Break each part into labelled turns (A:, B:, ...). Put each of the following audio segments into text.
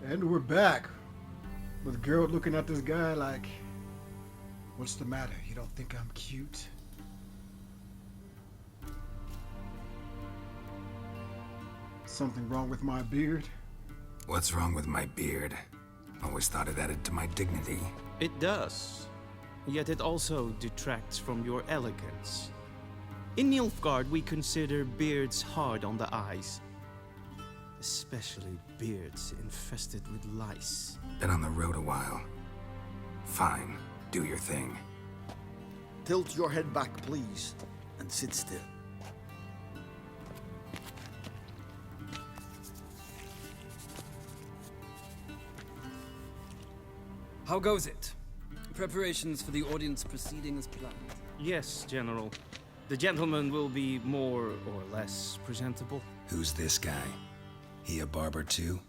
A: And we're back with Geralt looking at this guy like, what's the matter? You don't think I'm cute? Something wrong with my beard?
B: What's wrong with my beard? Always thought it added to my dignity.
C: It does. Yet it also detracts from your elegance. In Nilfgaard, we consider beards hard on the eyes. Especially beards infested with lice.
B: Been on the road a while. Fine, do your thing.
D: Tilt your head back, please, and sit still.
E: How goes it? Preparations for the audience proceeding as planned.
C: Yes, General. The gentleman will be more or less presentable.
B: Who's this guy? He a barber too?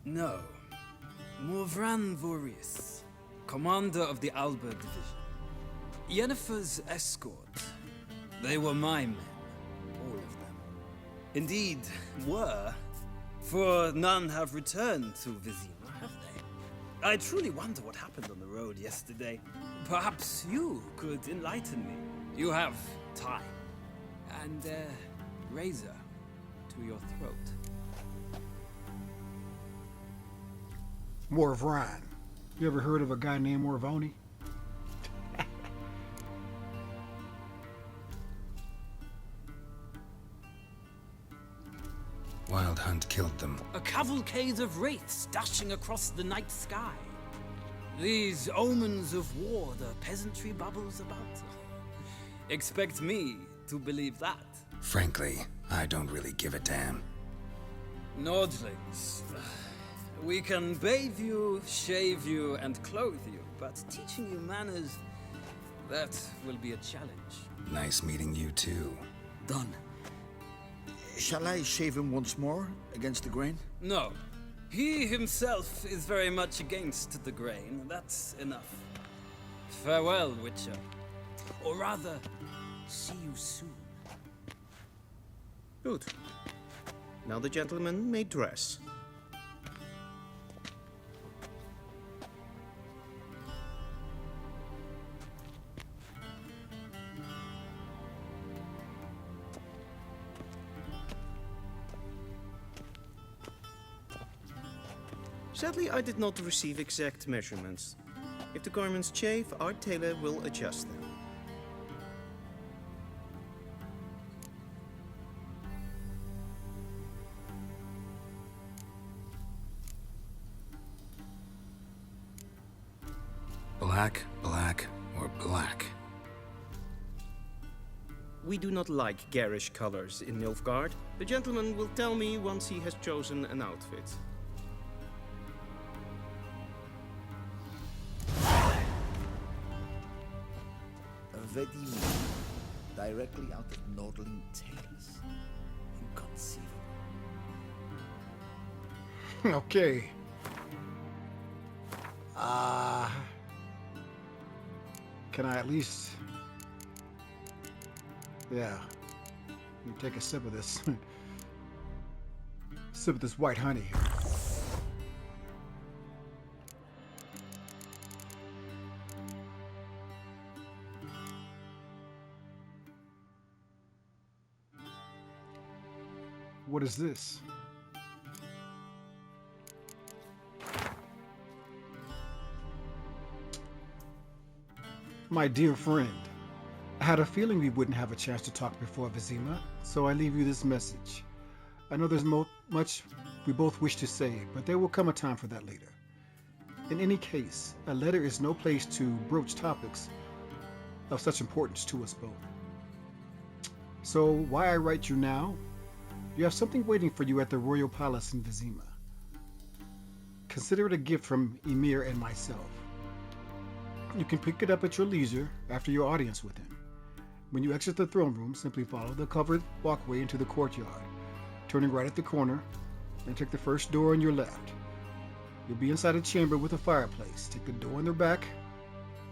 E: No. Morvoni, commander of the Alba division. Yennefer's escort. They were my men. All of them. Indeed, were. For none have returned to Vizima, have they? I truly wonder what happened on the road yesterday. Perhaps you could enlighten me. You have time. And razor to your throat.
A: Morvron. You ever heard of a guy named Morvoni?
B: Wild Hunt killed them.
E: A cavalcade of wraiths dashing across the night sky. These omens of war the peasantry bubbles about. Expect me to believe that.
B: Frankly, I don't really give a damn.
E: Nordlings. We can bathe you, shave you, and clothe you, but teaching you manners, that will be a challenge.
B: Nice meeting you too.
D: Done. Shall I shave him once more, against the grain?
E: No. He himself is very much against the grain. That's enough. Farewell, Witcher. Or rather, see you soon.
C: Good. Now the gentleman may dress. Sadly, I did not receive exact measurements. If the garments chafe, our tailor will adjust them.
B: Black, black, or black?
C: We do not like garish colors in Nilfgaard. The gentleman will tell me once he has chosen an outfit.
D: Vedimi, directly out of Nordling tales. Inconceivable.
A: Okay. Can I at least... Yeah. Let me take a sip of this. Sip of this white honey. What is this? My dear friend, I had a feeling we wouldn't have a chance to talk before Vizima, so I leave you this message. I know there's much we both wish to say, but there will come a time for that later. In any case, a letter is no place to broach topics of such importance to us both. So why I write you now? You have something waiting for you at the royal palace in Vizima. Consider it a gift from Ymir and myself. You can pick it up at your leisure after your audience with him. When you exit the throne room, simply follow the covered walkway into the courtyard, turning right at the corner, and take the first door on your left. You'll be inside a chamber with a fireplace. Take the door in the back,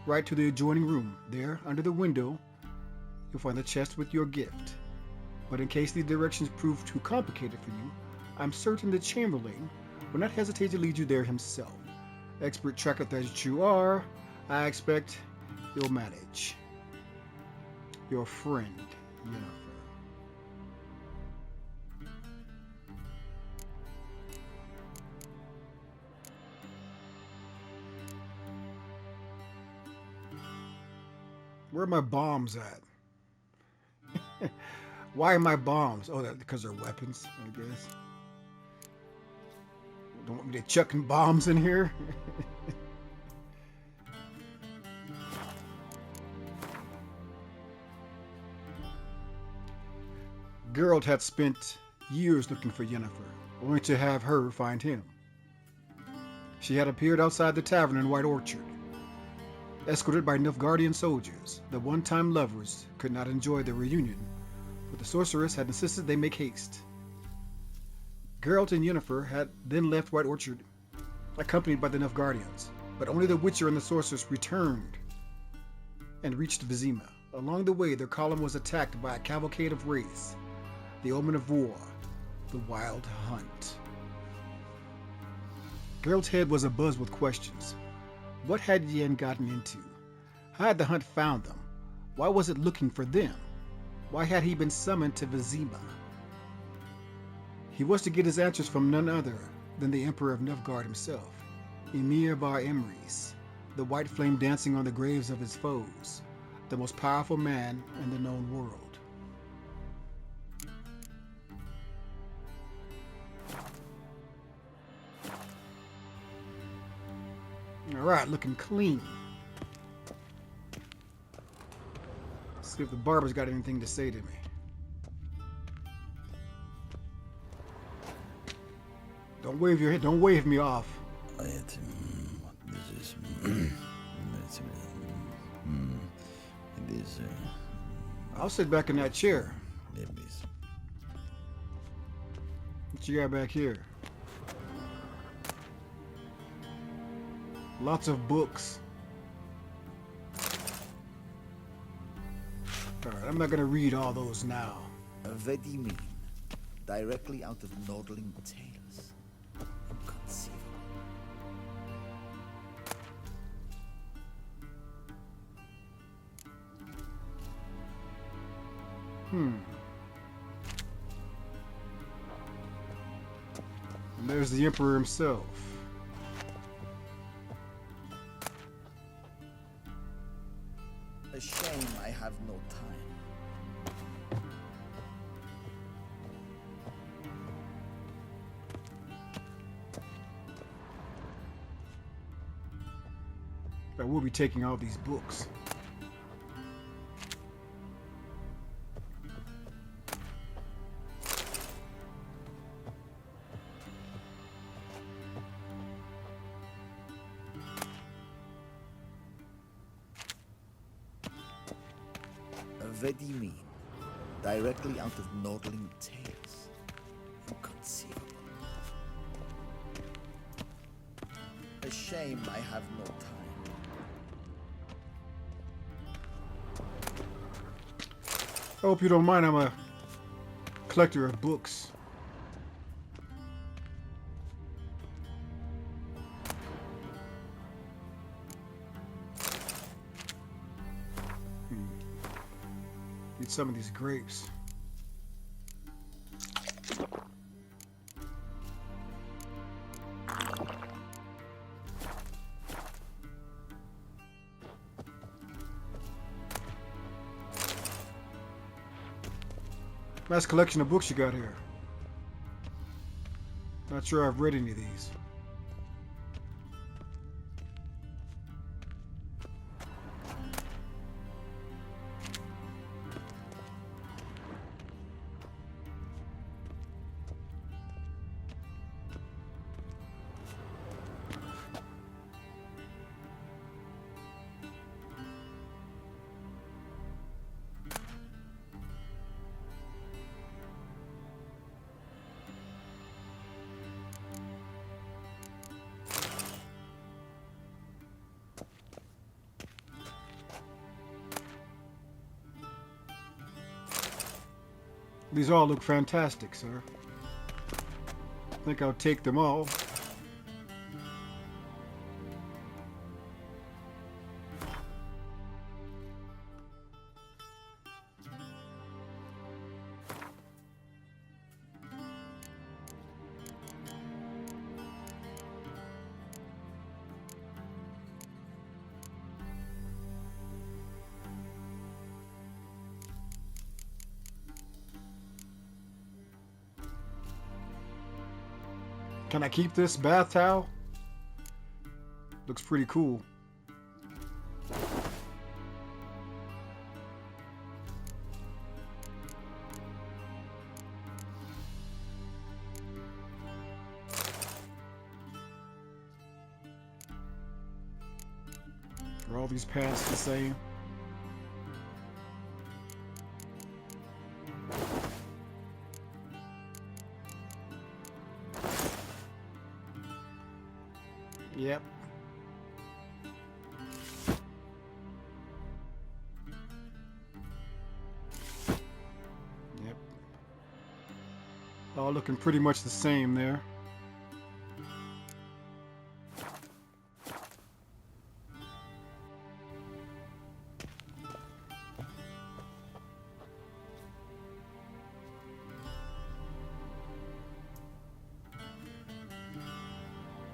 A: right to the adjoining room. There, under the window, you'll find the chest with your gift. But in case these directions prove too complicated for you, I'm certain the Chamberlain will not hesitate to lead you there himself. Expert tracker that you are, I expect you'll manage. Your friend, Yennefer. Where are my bombs at? Why are my bombs? Oh, that because they're weapons, I guess. Don't want me to chucking bombs in here? Geralt had spent years looking for Yennefer, only to have her find him. She had appeared outside the tavern in White Orchard. Escorted by Nilfgaardian soldiers, the one-time lovers could not enjoy their reunion, but the sorceress had insisted they make haste. Geralt and Yennefer had then left White Orchard, accompanied by the Nilfgaardians, but only the Witcher and the sorceress returned and reached Vizima. Along the way, their column was attacked by a cavalcade of wraiths, the omen of war, the Wild Hunt. Geralt's head was abuzz with questions. What had Yen gotten into? How had the hunt found them? Why was it looking for them? Why had he been summoned to Vizima? He was to get his answers from none other than the Emperor of Nilfgaard himself, Emir Bar Emrys, the white flame dancing on the graves of his foes, the most powerful man in the known world. Alright, looking clean. Let's see if the barber's got anything to say to me. Don't wave your head, don't wave me off. I'll sit back in that chair. What you got back here? Lots of books. Alright, I'm not gonna read all those now.
D: Vedimin, directly out of Nordling Tales. Inconceivable.
A: And there's the Emperor himself.
D: A shame I have no time.
A: I will be taking all these books.
D: Vedimin, directly out of Nordling Tales. Inconceivable. A shame I have no time.
A: I hope you don't mind, I'm a collector of books. Need some of these grapes. Nice collection of books you got here. Not sure I've read any of these. These all look fantastic, sir. I think I'll take them all. Can I keep this bath towel? Looks pretty cool. Are all these pants the same? Yep. Yep. All looking pretty much the same there.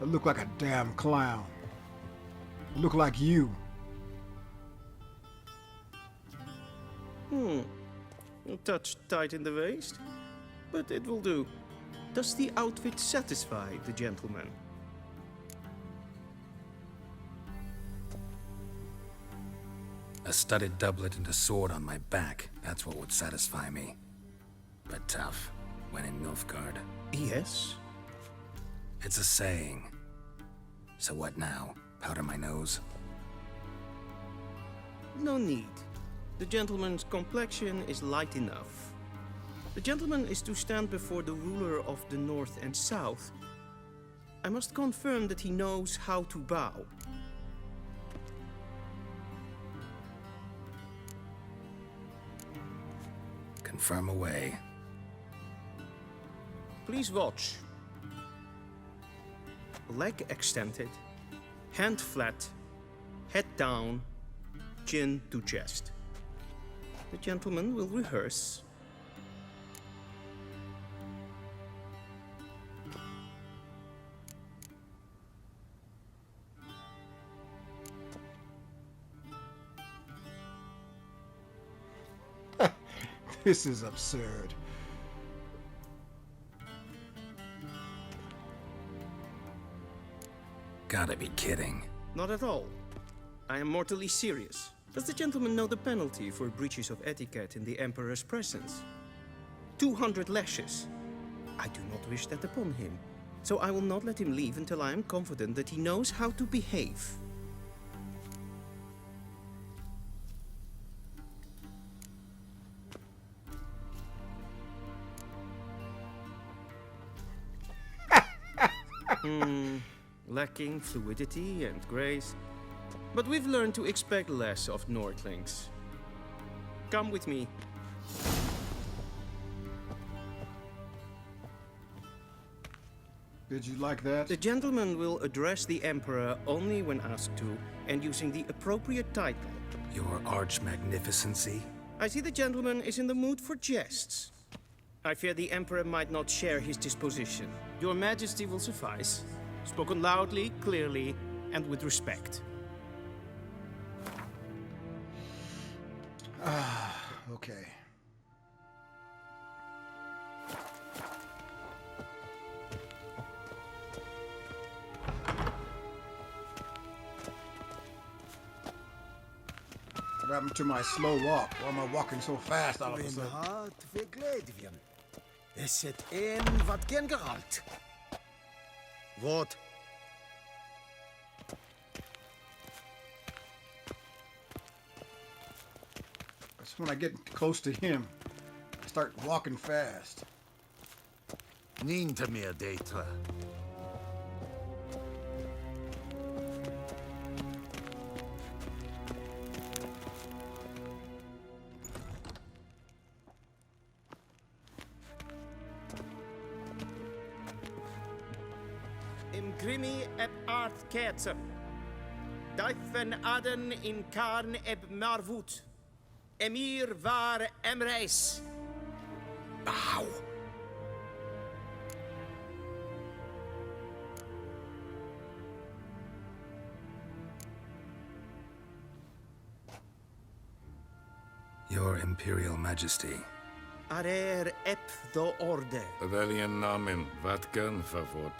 A: I look like a damn clown. I look like you.
C: A touch tight in the waist, but it will do. Does the outfit satisfy the gentleman?
B: A studded doublet and a sword on my back, that's what would satisfy me. But tough, when in Nilfgaard.
C: Yes.
B: It's a saying. So what now? Powder my nose?
C: No need. The gentleman's complexion is light enough. The gentleman is to stand before the ruler of the North and South. I must confirm that he knows how to bow.
B: Confirm away.
C: Please watch. Leg extended, hand flat, head down, chin to chest. The gentleman will rehearse.
A: This is absurd.
B: Gotta be kidding.
C: Not at all. I am mortally serious. Does the gentleman know the penalty for breaches of etiquette in the Emperor's presence? 200 lashes. I do not wish that upon him, so I will not let him leave until I am confident that he knows how to behave. Lacking fluidity and grace. But we've learned to expect less of Nordlings. Come with me.
A: Did you like that?
C: The gentleman will address the Emperor only when asked to, and using the appropriate title.
B: Your Arch-Magnificency?
C: I see the gentleman is in the mood for jests. I fear the Emperor might not share his disposition. Your Majesty will suffice. Spoken loudly, clearly, and with respect.
A: Okay. What happened to my slow walk? Why am I walking so fast all of a sudden?
D: Hart verkleedjen. Is het een wat gengeralt? Wat?
A: That's when I get close to him. I start walking fast.
D: Niet meer daten.
F: grimi eb art ketzer. Duifen aden in karn eb marvut. Emir var emreis.
B: Bow. Your Imperial Majesty.
F: Arer ep the orde.
G: Velian namen, vatkan favot.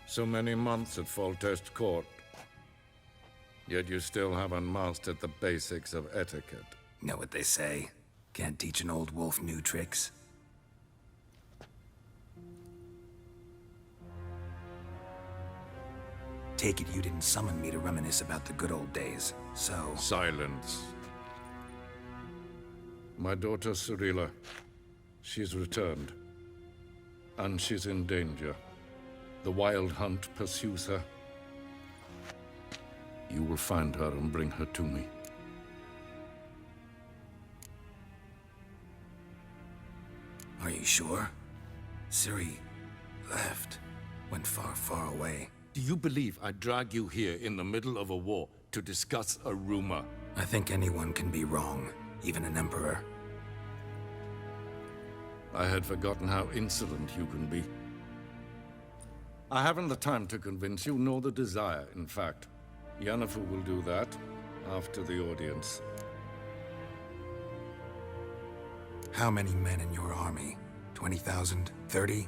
G: So many months at Foltest Court, yet you still haven't mastered the basics of etiquette.
B: Know what they say? Can't teach an old wolf new tricks. Take it you didn't summon me to reminisce about the good old days, so...
G: Silence. My daughter Cyrilla, she's returned. And she's in danger. The Wild Hunt pursues her. You will find her and bring her to me.
B: Are you sure? Ciri left. Went far, far away.
G: Do you believe I drag you here in the middle of a war to discuss a rumor?
B: I think anyone can be wrong, even an emperor.
G: I had forgotten how insolent you can be. I haven't the time to convince you, nor the desire, in fact. Yennefer will do that after the audience.
B: How many men in your army? 20,000? 30?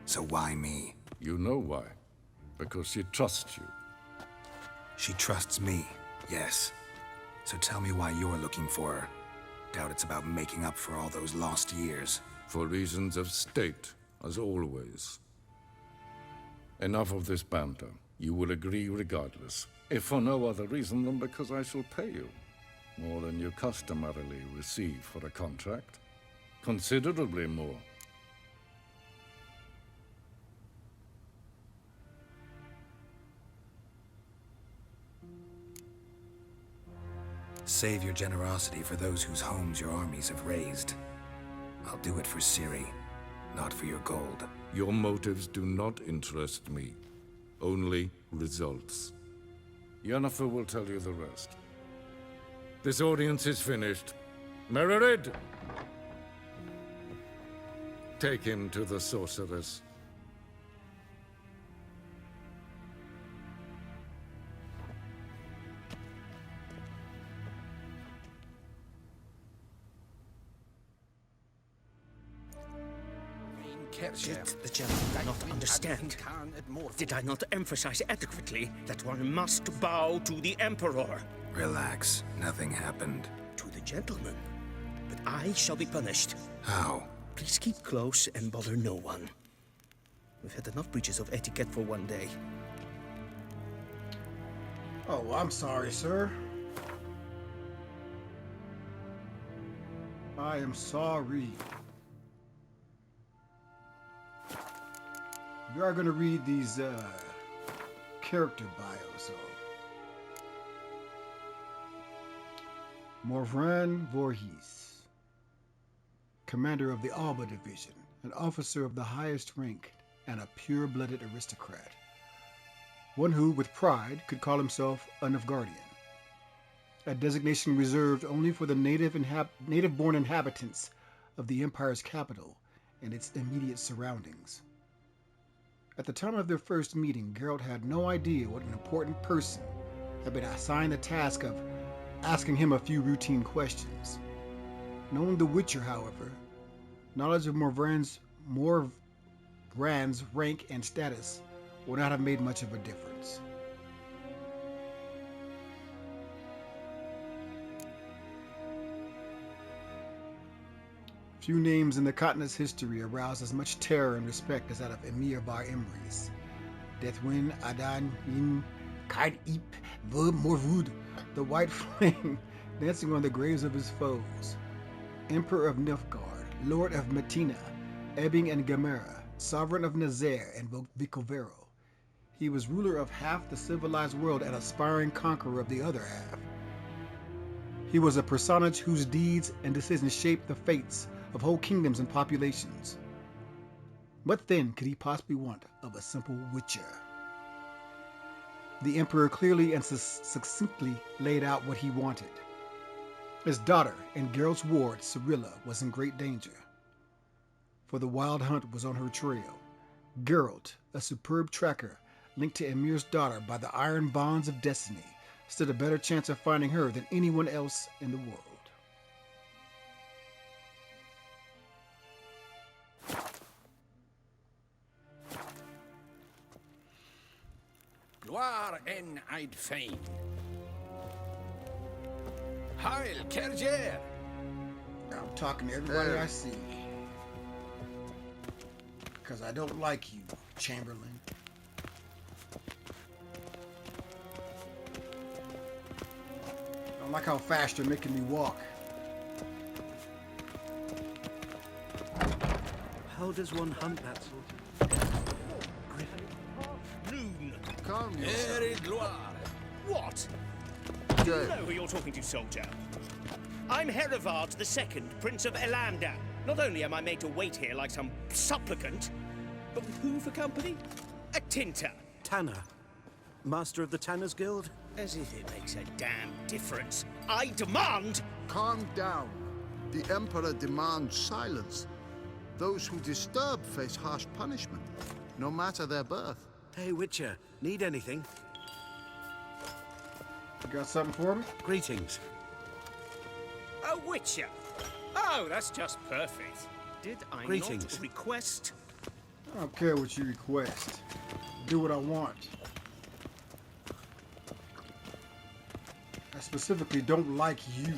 B: So why me?
G: You know why. Because she trusts you.
B: She trusts me, yes. So tell me why you're looking for her. Doubt it's about making up for all those lost years.
G: For reasons of state, as always. Enough of this banter. You will agree regardless. If for no other reason than because I shall pay you. More than you customarily receive for a contract. Considerably more.
B: Save your generosity for those whose homes your armies have razed. I'll do it for Ciri, not for your gold.
G: Your motives do not interest me. Only results. Yennefer will tell you the rest. This audience is finished. Mererid! Take him to the sorceress.
F: Did the gentleman not understand? Did I not emphasize adequately that one must bow to the Emperor?
B: Relax, nothing happened.
F: To the gentleman. But I shall be punished.
B: How?
F: Please keep close and bother no one. We've had enough breaches of etiquette for one day.
A: Oh, I'm sorry, sir. I am sorry. We are going to read these character bios of Morvoni Voorhees, commander of the Alba Division, an officer of the highest rank, and a pure-blooded aristocrat. One who, with pride, could call himself a Nilfgaardian, a designation reserved only for the native-born inhabitants of the Empire's capital and its immediate surroundings. At the time of their first meeting, Geralt had no idea what an important person had been assigned the task of asking him a few routine questions. Knowing the Witcher, however, knowledge of Morvran's rank and status would not have made much of a difference. Few names in the continent's history aroused as much terror and respect as that of Emir bar Emreis. Deathwind Adan in Kaid Ip Vub Morvud, the White Flame, dancing on the graves of his foes. Emperor of Nilfgaard, Lord of Metina, Ebbing and Gamera, Sovereign of Nazaire and Vicovero. He was ruler of half the civilized world and aspiring conqueror of the other half. He was a personage whose deeds and decisions shaped the fates of whole kingdoms and populations. What then could he possibly want of a simple witcher? The Emperor clearly and succinctly laid out what he wanted. His daughter and Geralt's ward, Cirilla, was in great danger, for the Wild Hunt was on her trail. Geralt, a superb tracker linked to Emir's daughter by the iron bonds of destiny, stood a better chance of finding her than anyone else in the world.
H: Gloire en I'd fain. Heil, Kerjer!
A: I'm talking to everybody I see. Because I don't like you, Chamberlain. I don't like how fast you're making me walk.
F: How does one hunt that sort of griffin?
D: Noon. Calm
H: Ere gloire.
C: What? Do you know who you're talking to, soldier? I'm Herivard II, Prince of Elander. Not only am I made to wait here like some supplicant, but with who for company? A tinter.
F: Tanner. Master of the Tanners Guild?
C: As if it makes a damn difference. I demand...
D: Calm down. The Emperor demands silence. Those who disturb face harsh punishment, no matter their birth.
F: Hey, Witcher. Need anything?
A: You got something for me?
F: Greetings.
C: A witcher. Oh, that's just perfect. Did I
F: Greetings.
C: not request...
A: I don't care what you request. Do what I want. I specifically don't like you.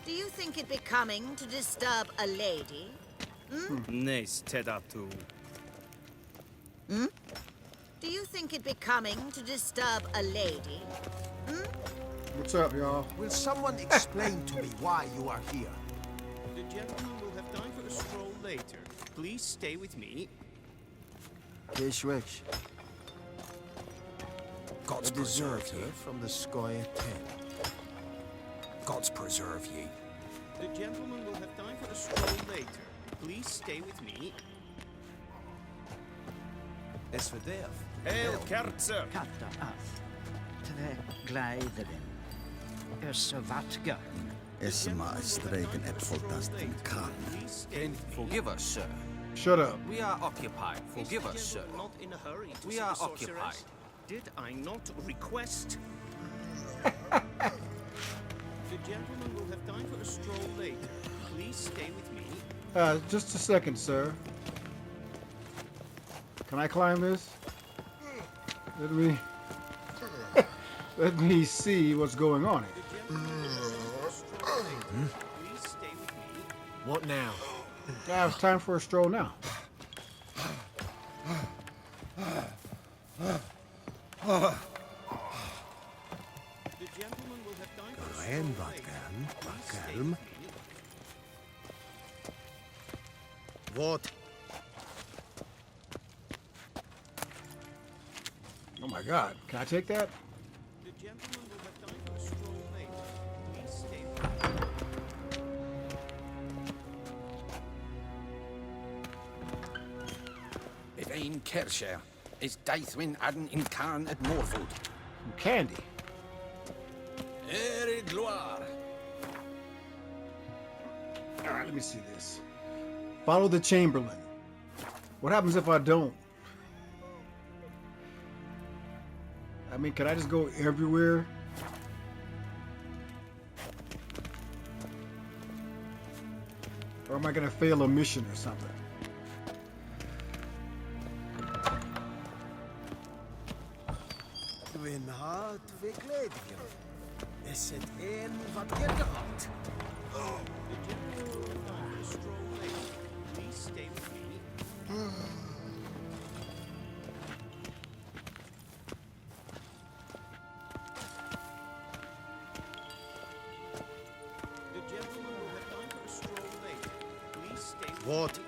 I: Do you think it becoming to disturb a lady?
C: Nes tedatu.
I: Do you think it becoming to disturb a lady?
A: What's up, y'all?
J: Will someone explain to me why you are here?
C: The gentleman will have time for a stroll later. Please stay with me.
J: Kishwish.
H: God's
J: Deserve
H: preserve
J: ye
H: ye.
J: from the Scoia 10.
H: God's preserve ye.
C: The gentleman will have time for a stroll later. Please stay with me.
J: Es for death.
C: Hail, Kerzer!
K: Katta af. Tre gleiðurinn. Vatga.
D: Esma stregen Ep17 kan.
C: Then
E: Forgive us, sir.
A: Shut up.
E: We are occupied. Forgive us, sir.
C: Not in a hurry to
E: We
C: see
E: are
C: the sorceress.
E: occupied.
C: Did I not request? The gentleman will have time for a stroll later. Please stay with me.
A: Just a second, sir. Can I climb this? Let me see what's going on here.
C: Please stay with me.
J: What now?
A: Now it's time for a stroll now.
C: The gentleman will have time for a
J: Ryan
C: stroll later.
J: Vatgan,
C: Please stay
J: Vakelm.
C: with me.
D: What?
A: Oh my God. Can I take that?
C: The gentleman will have time for a stroll later. Please stay with me.
H: Evain Kercher is Daithwin Adden in Khan at Morfoot.
A: Candy.
H: Ere gloire.
A: All right, let me see this. Follow the Chamberlain. What happens if I don't? I mean, can I just go everywhere? Or am I gonna fail a mission or something?
J: Win hart verkleedje. Is het een wat je gehad?
C: The gentleman will have time for a stroll later. Please stay with me. The gentleman will have time for a stroll later. Please stay with
D: What?
C: me.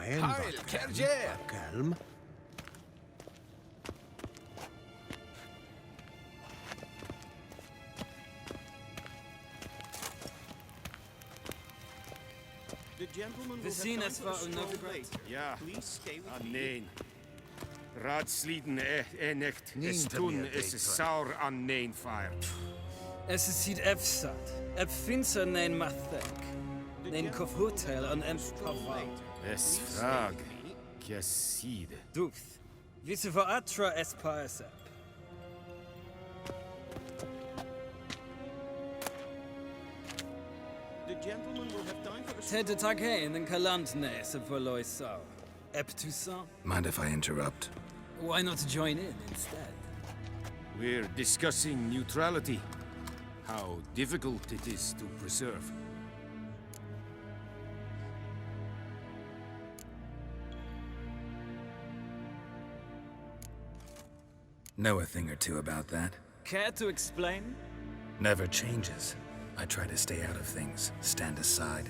J: Heil, Kerje! Calm.
C: The gentleman
E: We
C: will
E: zien
C: have
E: het
C: time for a
E: wel
C: stroll
E: nog
C: later.
L: Ja.
C: Please stay with me.
L: Nee. Raadsleden echt.
J: Niet
L: Es
J: te
L: tun
J: meer
L: is
J: date,
L: saur an neen feiert.
E: Es is hier Ep17. Ep15 nein Mathek. Nein Kof Hotel an Empava.
L: Es frag. Kiaside.
E: Duft. Wie se voor Atra Espaesep.
C: The gentleman will have time for a
E: Tete tag heen en kalant nese voor Loisau. Ep200.
B: Mind if I interrupt?
E: Why not join in instead?
L: We're discussing neutrality. How difficult it is to preserve.
B: Know a thing or two about that?
E: Care to explain?
B: Never changes. I try to stay out of things, stand aside.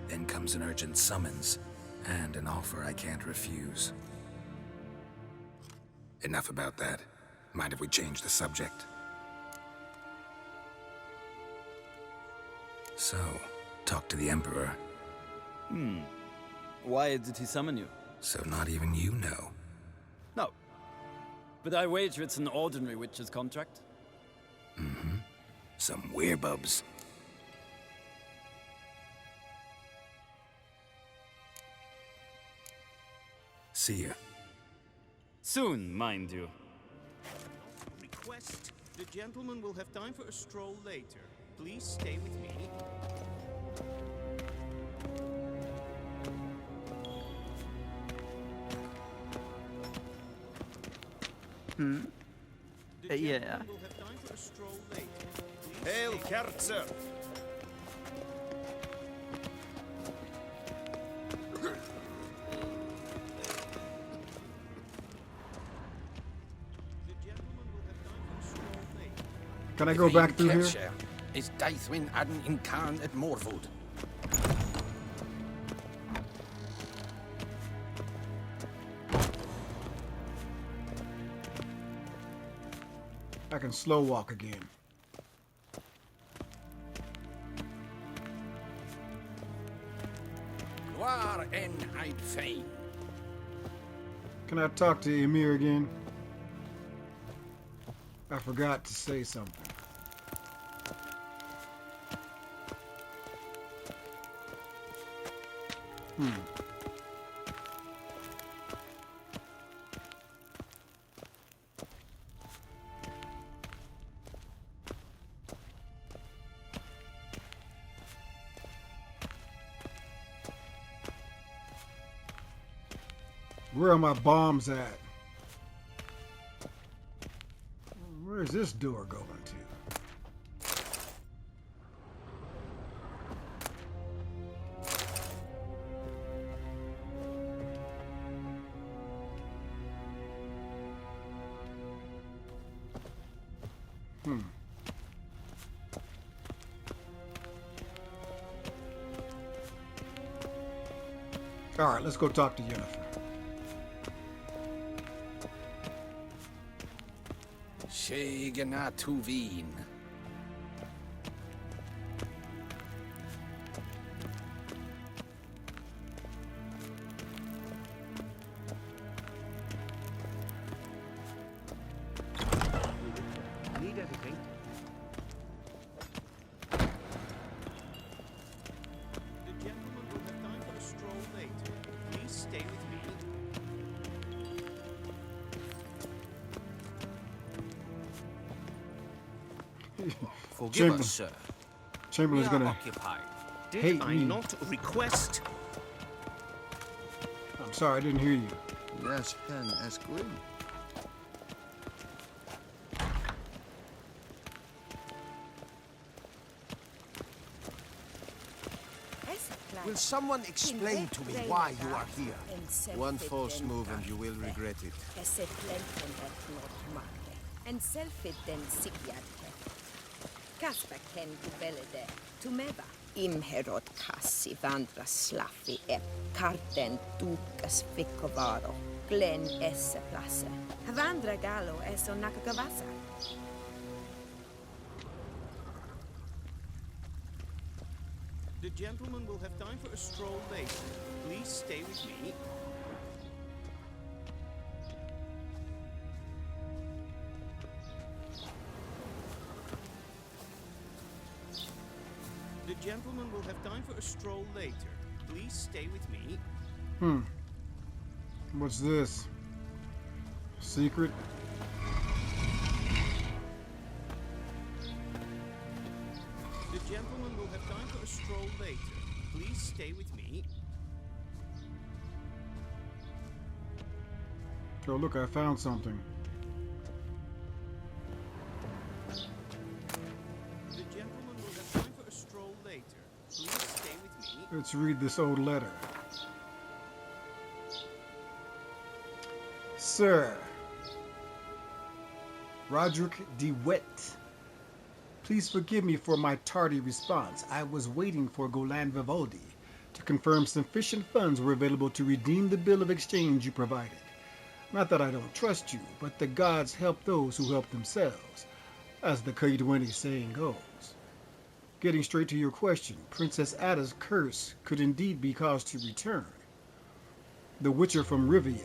B: Then comes an urgent summons, and an offer I can't refuse. Enough about that. Mind if we change the subject? So, talk to the Emperor.
E: Why did he summon you?
B: So not even you know.
E: No. But I wager it's an ordinary witch's contract.
B: Some werebubs. See ya.
E: Soon, mind you.
C: request. The gentleman will have time for a stroll later. Please stay with me. The
K: Yeah.
C: gentleman will have time for a stroll later. Please
L: Hail,
C: stay-
L: Kerzer!
C: The gentleman will have time for a stroll later.
A: Can I go back through here?
H: Kershire is Daithwin Adden in Khan at Morvod.
A: I can slow walk again.
H: Waar en I'd fein.
A: Can I talk to Emir again? I forgot to say something. Where are my bombs at? Where's this door going to? All right, let's go talk to Yennefer.
H: Shegana Tuvin.
J: Need anything?
C: The gentleman will have time for a stroll later. Please stay with me.
J: Forgive
A: Chamberlain.
J: us, sir.
A: Chamberlain's
J: We are
A: gonna
J: occupied.
C: Did
A: hate
C: I
A: me.
C: not request?
A: I'm sorry, I didn't hear you.
D: Yes, hen as grim.
J: Will someone explain to me why you are here?
D: One false move and you will regret it.
I: En selfit den sigjad Kasper ken du velede, tumeva,
M: Imherod kassi vandra slaffi ep karten tukas ficovaro. Glen esse place.
N: Havandra gallo eso nakagavasa.
C: The gentleman will have time for a stroll later. Please stay with me. The gentleman will have time for a stroll later. Please stay with me.
A: What's this? Secret?
C: The gentleman will have time for a stroll later. Please stay with me.
A: Oh, look, I found something.
C: The gentleman will have time for a stroll later. Please stay with me.
A: Let's read this old letter. Sir Roderick DeWitt, please forgive me for my tardy response. I was waiting for Golan Vivaldi to confirm sufficient funds were available to redeem the bill of exchange you provided. Not that I don't trust you, but the gods help those who help themselves, as the Kaidwini saying goes. Getting straight to your question, Princess Ada's curse could indeed be caused to return. The Witcher from Rivia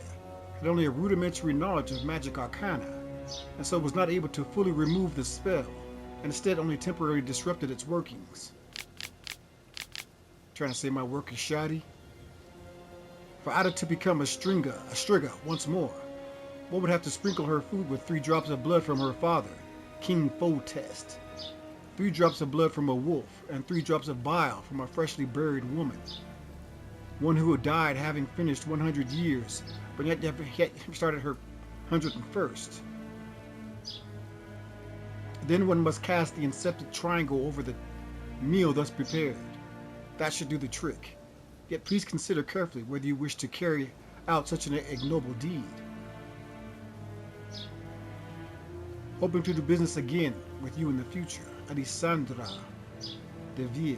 A: had only a rudimentary knowledge of magic arcana, and so was not able to fully remove the spell, and instead only temporarily disrupted its workings. Trying to say my work is shoddy? For Ada to become a Striga once more, one would have to sprinkle her food with 3 drops of blood from her father, King Fotest, 3 drops of blood from a wolf, and 3 drops of bile from a freshly buried woman. One who had died having finished 100 years, but yet started her 101st. Then one must cast the incepted triangle over the meal thus prepared. That should do the trick. Yet please consider carefully whether you wish to carry out such an ignoble deed. Hoping to do business again with you in the future, Alessandra de Ville.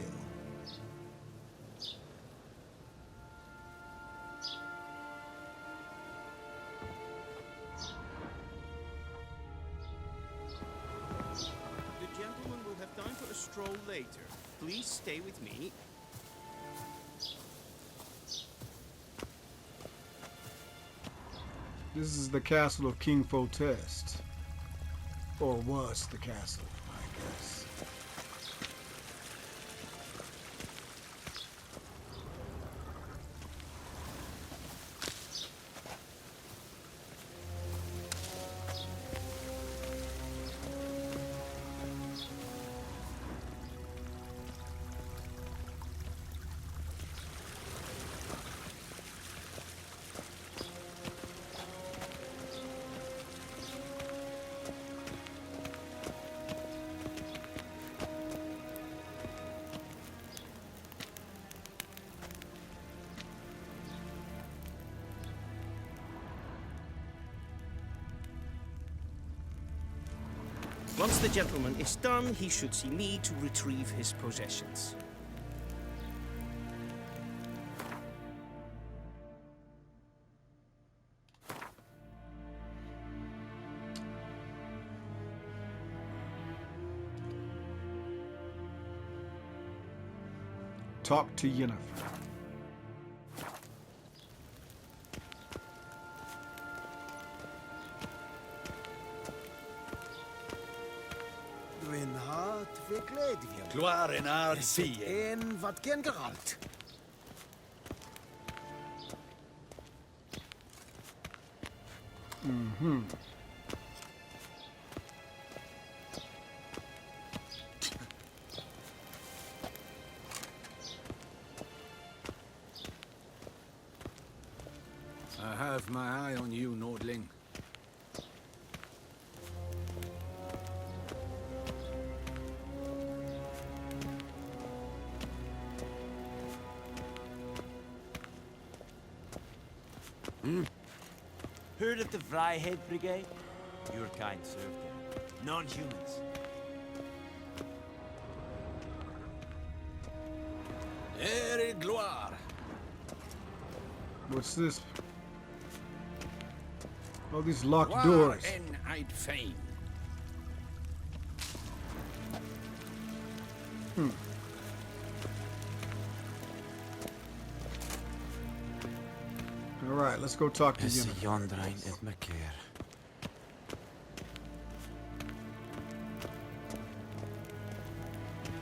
C: The gentleman will have time for a stroll later. Please stay with me.
A: This is the castle of King Fotest. Or was the castle, I guess.
F: Once the gentleman is done, he should see me to retrieve his possessions.
A: Talk to Yennefer.
J: Gwyn hart fe gledfion.
O: Gloire in ard
J: Is het een wat gen geralt?
L: I have my eye on you, Nordling.
P: Heard of the Vryhead Brigade? Your kind served there. Non-humans.
H: gloire.
A: What's this? All these locked
H: War
A: doors.
H: en I'd fain.
A: All right, let's go talk to
C: Is
A: you.
C: Yondrain et Macair.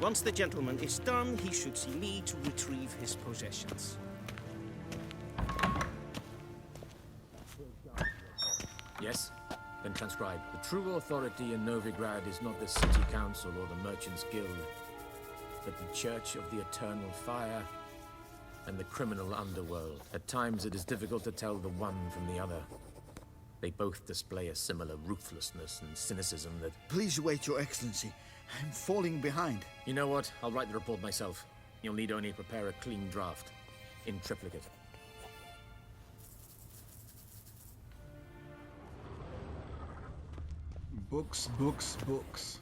F: Once the gentleman is done, he should see me to retrieve his possessions.
O: Yes? Then transcribe. The true authority in Novigrad is not the city council or the merchants' guild, but the Church of the Eternal Fire and the criminal underworld. At times it is difficult to tell the one from the other. They both display a similar ruthlessness and cynicism that...
D: Please wait, Your Excellency. I'm falling behind.
O: You know what? I'll write the report myself. You'll need only prepare a clean draft. In triplicate.
A: Books, books, books.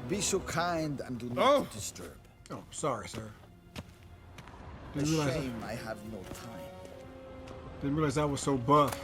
J: Be so kind and do not disturb.
A: Oh, sorry, sir.
J: A
A: Didn't realize,
J: shame I have no time.
A: didn't realize I was so buff.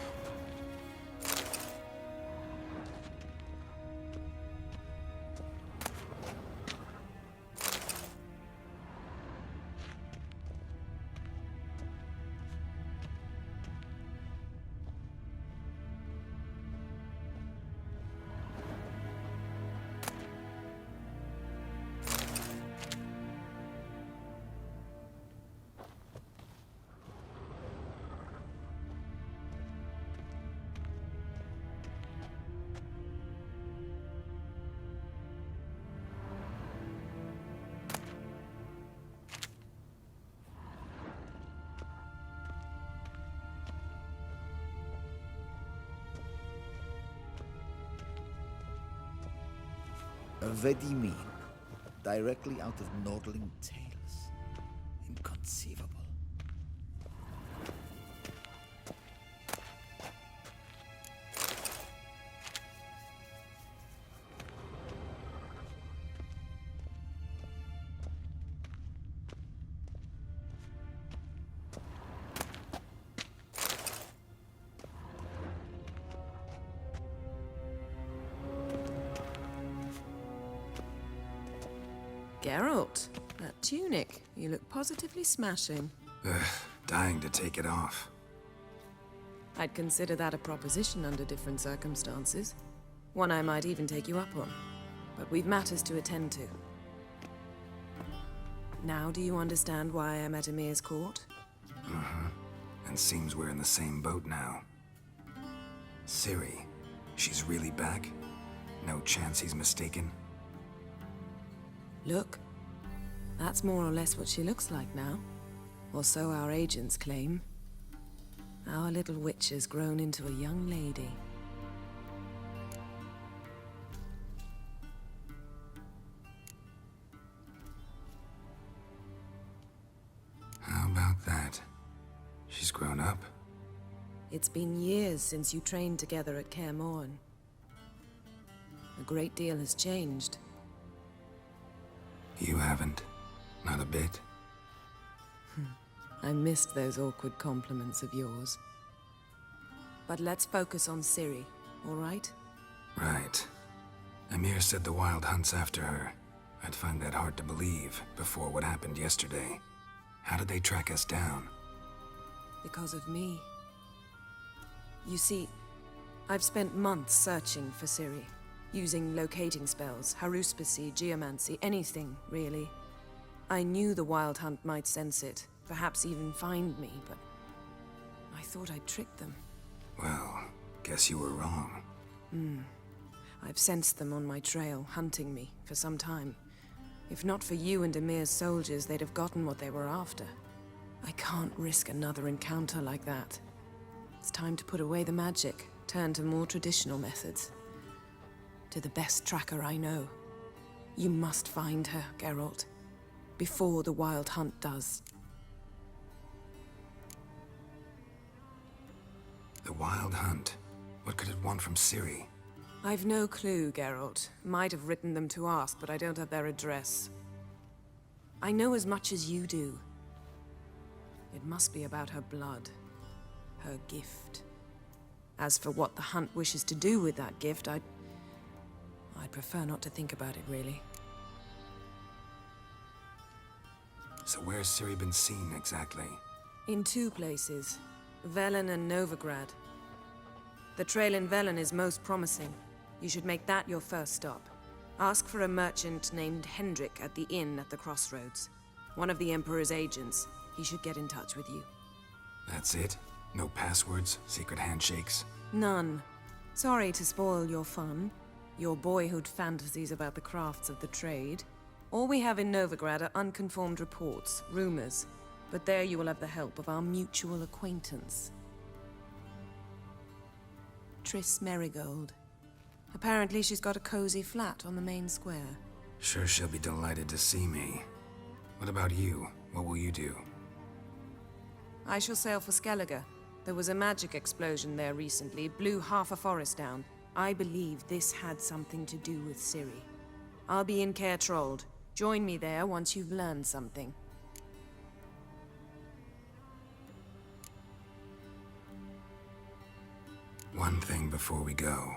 J: Vedimin, directly out of Nordling tales. Inconceivable.
Q: Geralt, that tunic. You look positively smashing.
B: Ugh, dying to take it off.
Q: I'd consider that a proposition under different circumstances. One I might even take you up on. But we've matters to attend to. Now do you understand why I'm at Emir's court?
B: Uh-huh. And seems we're in the same boat now. Ciri, she's really back? No chance he's mistaken?
Q: Look, that's more or less what she looks like now. Or so our agents claim. Our little witch has grown into a young lady.
B: How about that? She's grown up?
Q: It's been years since you trained together at Kaer Morhen. A great deal has changed.
B: You haven't? Not a bit?
Q: I missed those awkward compliments of yours. But let's focus on Ciri, all right?
B: Right. Emir said the Wild Hunt's after her. I'd find that hard to believe before what happened yesterday. How did they track us down?
Q: Because of me. You see, I've spent months searching for Ciri. Using locating spells, haruspicy, geomancy, anything, really. I knew the Wild Hunt might sense it, perhaps even find me, but I thought I'd tricked them.
B: Well, guess you were wrong.
Q: I've sensed them on my trail, hunting me, for some time. If not for you and Emir's soldiers, they'd have gotten what they were after. I can't risk another encounter like that. It's time to put away the magic, turn to more traditional methods. To the best tracker I know. You must find her, Geralt. Before the Wild Hunt does.
B: The Wild Hunt? What could it want from Ciri?
Q: I've no clue, Geralt. Might have written them to ask, but I don't have their address. I know as much as you do. It must be about her blood. Her gift. As for what the Hunt wishes to do with that gift, I'd prefer not to think about it, really.
B: So where's Ciri been seen, exactly?
Q: In 2 places. Velen and Novigrad. The trail in Velen is most promising. You should make that your first stop. Ask for a merchant named Hendrik at the inn at the crossroads. One of the Emperor's agents. He should get in touch with you.
B: That's it? No passwords? Secret handshakes?
Q: None. Sorry to spoil your fun. Your boyhood fantasies about the crafts of the trade. All we have in Novigrad are unconfirmed reports, rumors. But there you will have the help of our mutual acquaintance. Triss Merigold. Apparently she's got a cozy flat on the main square.
B: Sure she'll be delighted to see me. What about you? What will you do?
Q: I shall sail for Skellige. There was a magic explosion there recently, blew half a forest down. I believe this had something to do with Ciri. I'll be in Caer Trold. Join me there once you've learned something.
B: One thing before we go.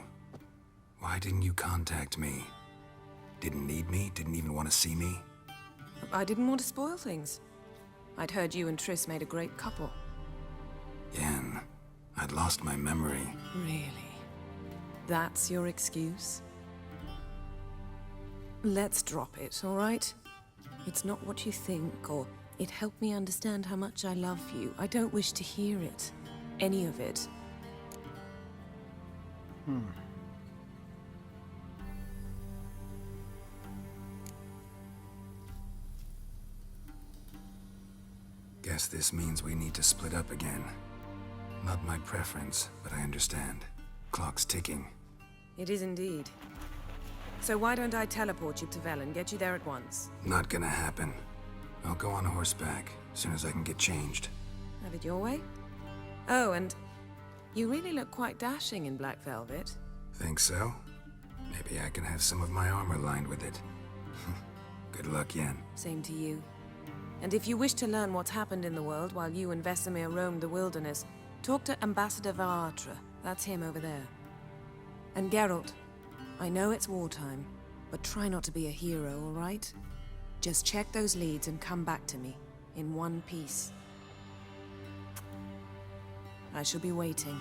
B: Why didn't you contact me? Didn't need me? Didn't even want to see me?
Q: I didn't want to spoil things. I'd heard you and Triss made a great couple.
B: Yen, I'd lost my memory.
Q: Really? That's your excuse? Let's drop it, all right? It's not what you think, or it helped me understand how much I love you. I don't wish to hear it. Any of it.
B: Guess this means we need to split up again. Not my preference, but I understand. Clock's ticking.
Q: It is indeed. So why don't I teleport you to Velen, get you there at once?
B: Not gonna happen. I'll go on horseback, as soon as I can get changed.
Q: Have it your way? Oh, and you really look quite dashing in black velvet.
B: Think so? Maybe I can have some of my armor lined with it. Good luck, Yen.
Q: Same to you. And if you wish to learn what's happened in the world while you and Vesemir roamed the wilderness, talk to Ambassador Varatra. That's him over there. And Geralt, I know it's wartime, but try not to be a hero, all right? Just check those leads and come back to me, in one piece. I shall be waiting.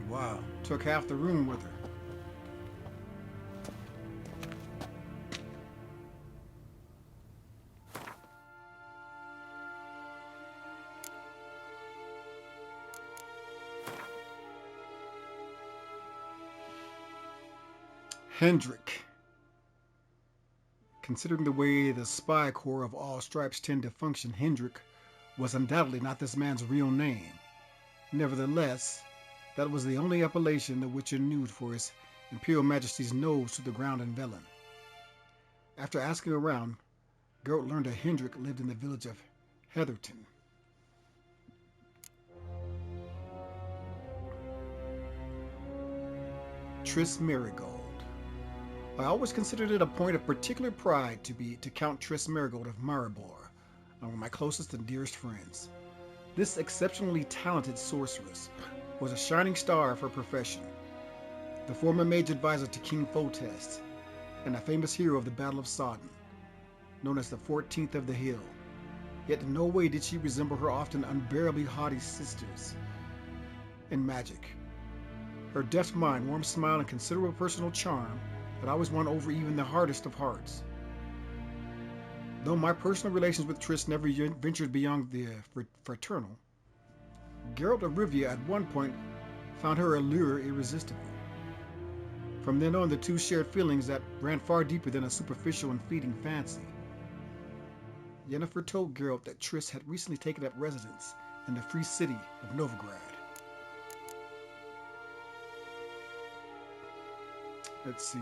A: Wow, took half the room with her. Hendrik. Considering the way the spy corps of all stripes tend to function, Hendrik was undoubtedly not this man's real name. Nevertheless, that was the only appellation the Witcher knew for his Imperial Majesty's nose to the ground in Velen. After asking around, Geralt learned that Hendrik lived in the village of Heatherton. Triss Merigold. I always considered it a point of particular pride to count Triss Merigold of Maribor among my closest and dearest friends. This exceptionally talented sorceress was a shining star of her profession, the former mage advisor to King Foltest, and a famous hero of the Battle of Sodden, known as the 14th of the Hill. Yet in no way did she resemble her often unbearably haughty sisters in magic. Her deft mind, warm smile, and considerable personal charm had always won over even the hardest of hearts. Though my personal relations with Triss never ventured beyond the fraternal, Geralt of Rivia at one point found her allure irresistible. From then on, the two shared feelings that ran far deeper than a superficial and fleeting fancy. Yennefer told Geralt that Triss had recently taken up residence in the free city of Novigrad. Let's see.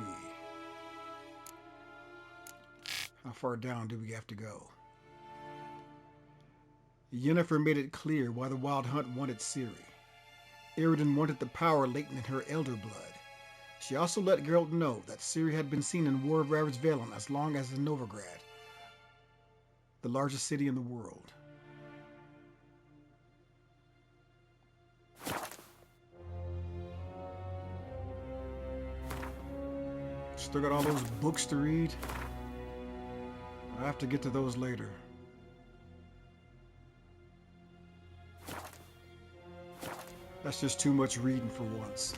A: How far down do we have to go? Yennefer made it clear why the Wild Hunt wanted Ciri. Iridan wanted the power latent in her elder blood. She also let Geralt know that Ciri had been seen in War of Ravaged Valen as long as in Novigrad, the largest city in the world. Still got all those books to read. I have to get to those later. That's just too much reading for once.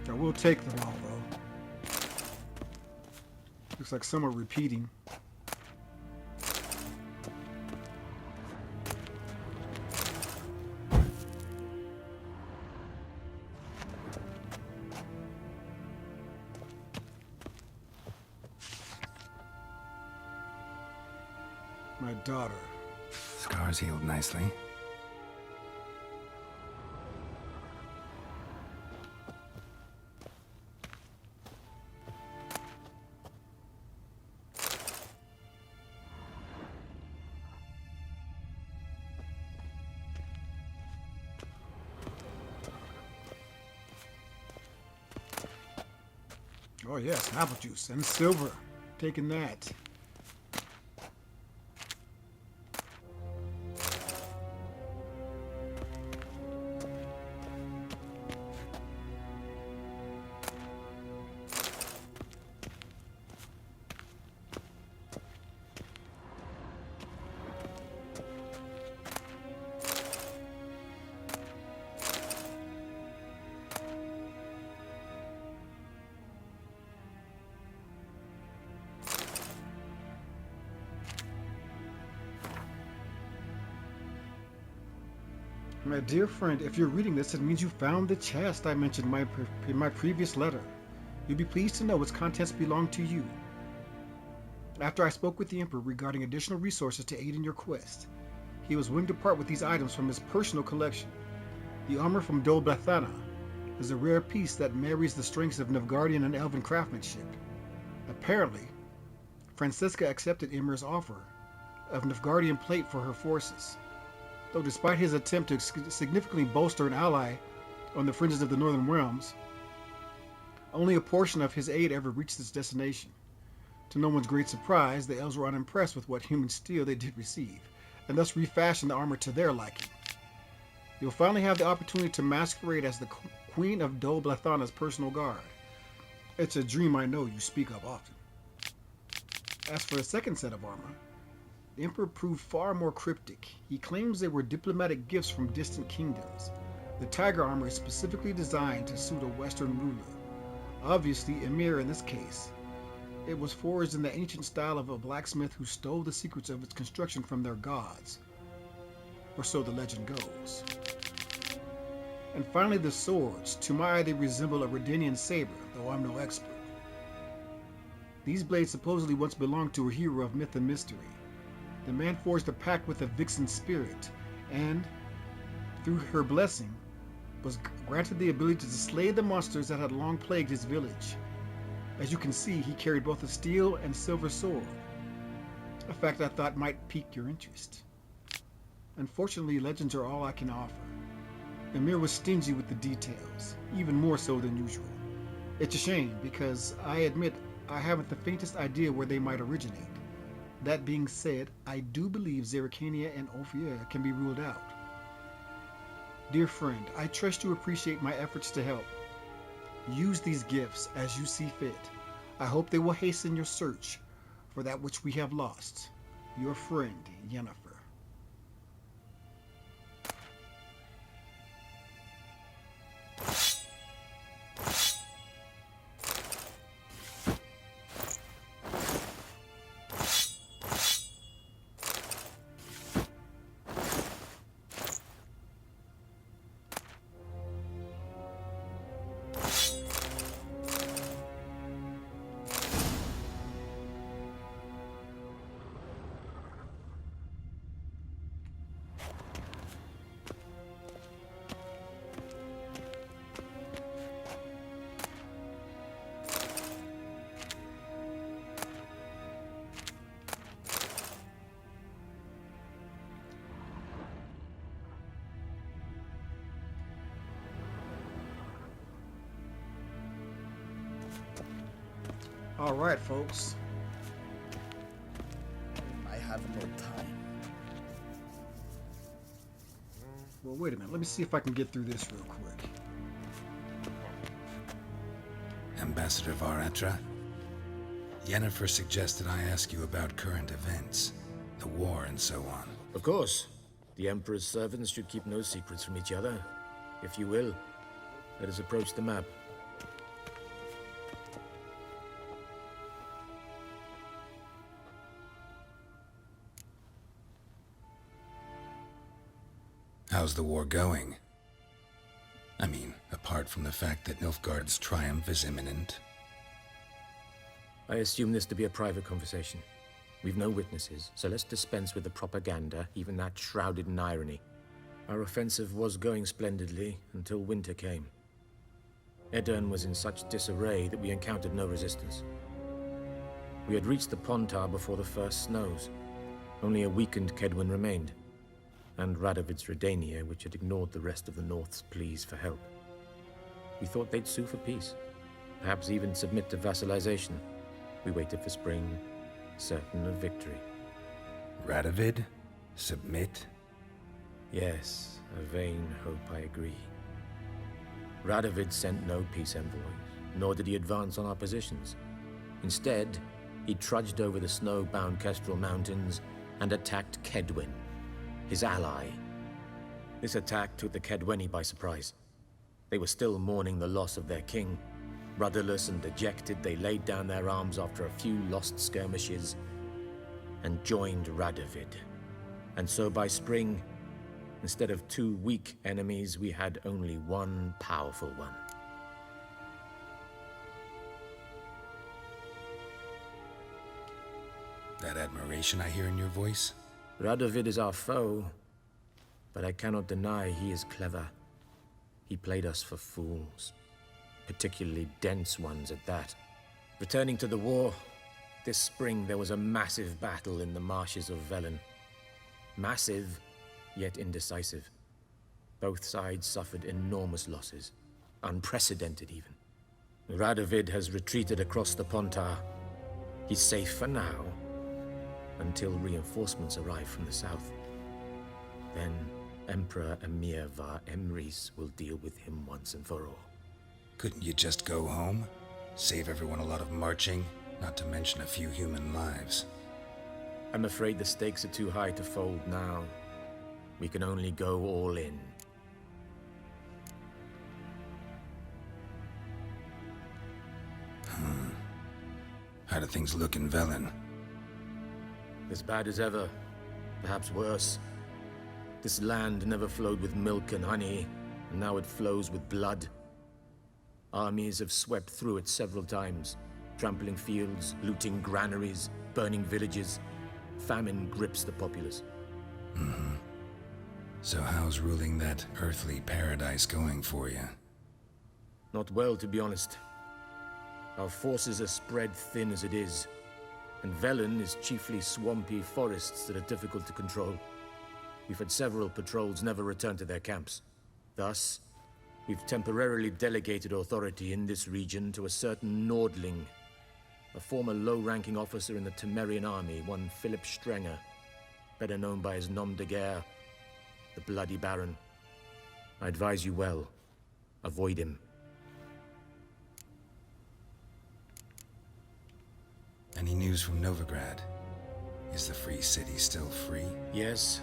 A: I will take them all, though. Looks like some are repeating. My daughter.
B: Scars healed nicely.
A: Oh yes, apple juice and silver. Taking that. My dear friend, if you're reading this, it means you found the chest I mentioned in my previous letter. You'll be pleased to know its contents belong to you. After I spoke with the Emperor regarding additional resources to aid in your quest, he was willing to part with these items from his personal collection. The armor from Dol Blathanna is a rare piece that marries the strengths of Nilfgaardian and Elven craftsmanship. Apparently, Francisca accepted Ymir's offer of Nilfgaardian plate for her forces. Though despite his attempt to significantly bolster an ally on the fringes of the Northern Realms, only a portion of his aid ever reached its destination. To no one's great surprise, the elves were unimpressed with what human steel they did receive, and thus refashioned the armor to their liking. You'll finally have the opportunity to masquerade as the Queen of Dol Blathanna's personal guard. It's a dream I know you speak of often. As for the second set of armor, the Emperor proved far more cryptic. He claims they were diplomatic gifts from distant kingdoms. The tiger armor is specifically designed to suit a Western ruler. Obviously, Ymir in this case. It was forged in the ancient style of a blacksmith who stole the secrets of its construction from their gods. Or so the legend goes. And finally, the swords. To my eye, they resemble a Redanian saber, though I'm no expert. These blades supposedly once belonged to a hero of myth and mystery. The man forged a pact with a vixen spirit, and, through her blessing, was granted the ability to slay the monsters that had long plagued his village. As you can see, he carried both a steel and silver sword, a fact I thought might pique your interest. Unfortunately, legends are all I can offer. Ymir was stingy with the details, even more so than usual. It's a shame, because I admit I haven't the faintest idea where they might originate. That being said, I do believe Zerrikania and Ulfrier can be ruled out. Dear friend, I trust you appreciate my efforts to help. Use these gifts as you see fit. I hope they will hasten your search for that which we have lost. Your friend, Yennefer. All right, folks.
J: I have no time.
A: Well, wait a minute. Let me see if I can get through this real quick.
B: Ambassador Varatra, Yennefer suggested I ask you about current events, the war and so on.
O: Of course. The Emperor's servants should keep no secrets from each other. If you will, let us approach the map.
B: How's the war going? I mean, apart from the fact that Nilfgaard's triumph is imminent.
O: I assume this to be a private conversation. We've no witnesses, so let's dispense with the propaganda, even that shrouded in irony. Our offensive was going splendidly until winter came. Edirn was in such disarray that we encountered no resistance. We had reached the Pontar before the first snows. Only a weakened Kedwin remained, and Radovid's Redania, which had ignored the rest of the North's pleas for help. We thought they'd sue for peace, perhaps even submit to vassalization. We waited for spring, certain of victory.
B: Radovid? Submit?
O: Yes, a vain hope, I agree. Radovid sent no peace envoys, nor did he advance on our positions. Instead, he trudged over the snow-bound Kestrel Mountains and attacked Kedwin, his ally. This attack took the Kedweni by surprise. They were still mourning the loss of their king. Rudderless and dejected, they laid down their arms after a few lost skirmishes and joined Radovid. And so by spring, instead of 2 weak enemies, we had only one powerful one.
B: That admiration I hear in your voice?
O: Radovid is our foe, but I cannot deny he is clever. He played us for fools, particularly dense ones at that. Returning to the war, this spring there was a massive battle in the marshes of Velen. Massive, yet indecisive. Both sides suffered enormous losses, unprecedented even. Radovid has retreated across the Pontar. He's safe for now, until reinforcements arrive from the south. Then Emperor Emir var Emrys will deal with him once and for all.
B: Couldn't you just go home? Save everyone a lot of marching, not to mention a few human lives.
O: I'm afraid the stakes are too high to fold now. We can only go all in.
B: How do things look in Velen?
O: As bad as ever, perhaps worse. This land never flowed with milk and honey, and now it flows with blood. Armies have swept through it several times, trampling fields, looting granaries, burning villages. Famine grips the populace.
B: So how's ruling that earthly paradise going for you?
O: Not well, to be honest. Our forces are spread thin as it is, and Velen is chiefly swampy forests that are difficult to control. We've had several patrols never return to their camps. Thus, we've temporarily delegated authority in this region to a certain Nordling, a former low-ranking officer in the Temerian army, one Philip Strenger, better known by his nom de guerre, the Bloody Baron. I advise you well. Avoid him.
B: Any news from Novigrad? Is the free city still free?
O: Yes,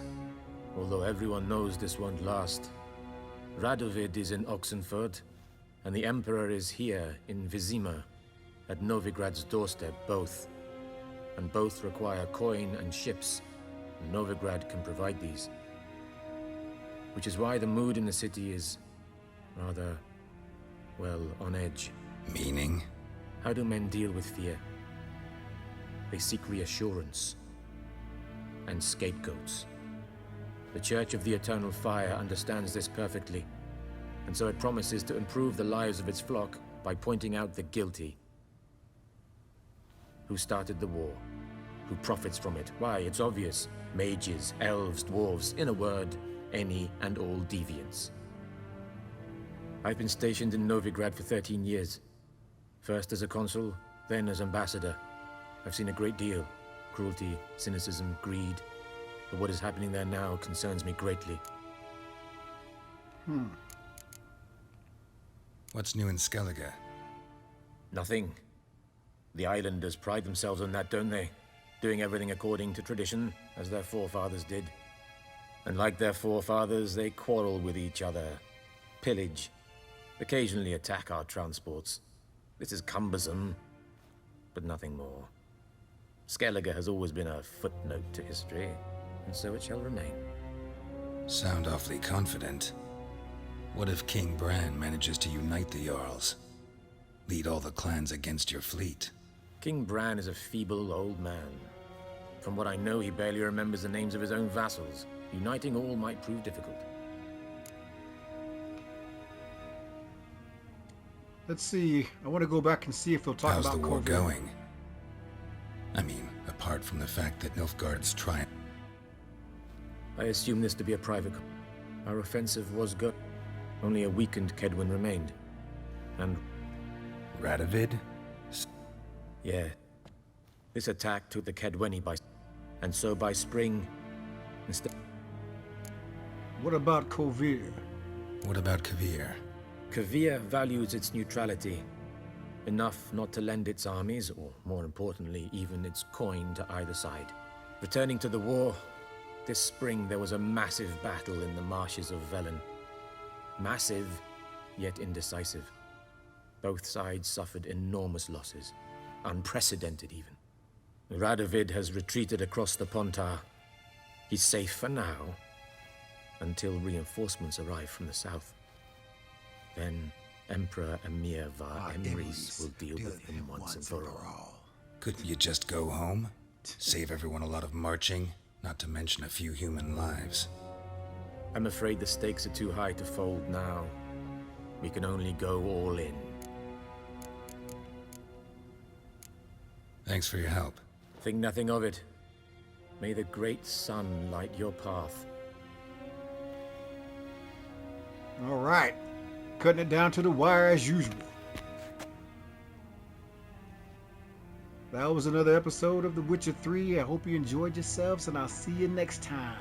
O: although everyone knows this won't last. Radovid is in Oxenfurt, and the Emperor is here in Vizima, at Novigrad's doorstep, both. And both require coin and ships, and Novigrad can provide these. Which is why the mood in the city is rather, well, on edge.
B: Meaning?
O: How do men deal with fear? They seek reassurance and scapegoats. The Church of the Eternal Fire understands this perfectly, and so it promises to improve the lives of its flock by pointing out the guilty. Who started the war? Who profits from it? Why, it's obvious. Mages, elves, dwarves, in a word, any and all deviants. I've been stationed in Novigrad for 13 years. First as a consul, Then as ambassador, I've seen a great deal. Cruelty, cynicism, greed. But what is happening there now concerns me greatly.
B: What's new in Skellige?
O: Nothing. The islanders pride themselves on that, don't they? Doing everything according to tradition, as their forefathers did. And like their forefathers, they quarrel with each other, pillage, occasionally attack our transports. This is cumbersome, but nothing more. Skellige has always been a footnote to history, and so it shall remain.
B: Sound awfully confident. What if King Bran manages to unite the Jarls? Lead all the clans against your fleet?
O: King Bran is a feeble old man. From what I know, he barely remembers the names of his own vassals. Uniting all might prove difficult.
A: Let's see. I want to go back and see if they'll talk
B: How's
A: about
B: the war
A: Corvair.
B: going? I mean, apart from the fact that Nilfgaard's trying.
O: I assume this to be a private. Our offensive was good. Only a weakened Kedwin remained. And
B: Radovid?
O: yeah. This attack took the Kedweni by... And so by spring... Instead...
A: What about Corvair?
B: What about Kavir?
O: Kavir values its neutrality. Enough not to lend its armies, or more importantly, even its coin to either side. Returning to the war, this spring there was a massive battle in the marshes of Velen. Massive, yet indecisive. Both sides suffered enormous losses. Unprecedented, even. Radovid has retreated across the Pontar. He's safe for now, until reinforcements arrive from the south. Then Emperor Emir Emrys will deal with him once and for all.
B: Couldn't you just go home? Save everyone a lot of marching, not to mention a few human lives.
O: I'm afraid the stakes are too high to fold now. We can only go all in.
B: Thanks for your help.
O: Think nothing of it. May the great sun light your path.
A: All right. Cutting it down to the wire as usual. That was another episode of The Witcher 3. I hope you enjoyed yourselves, and I'll see you next time.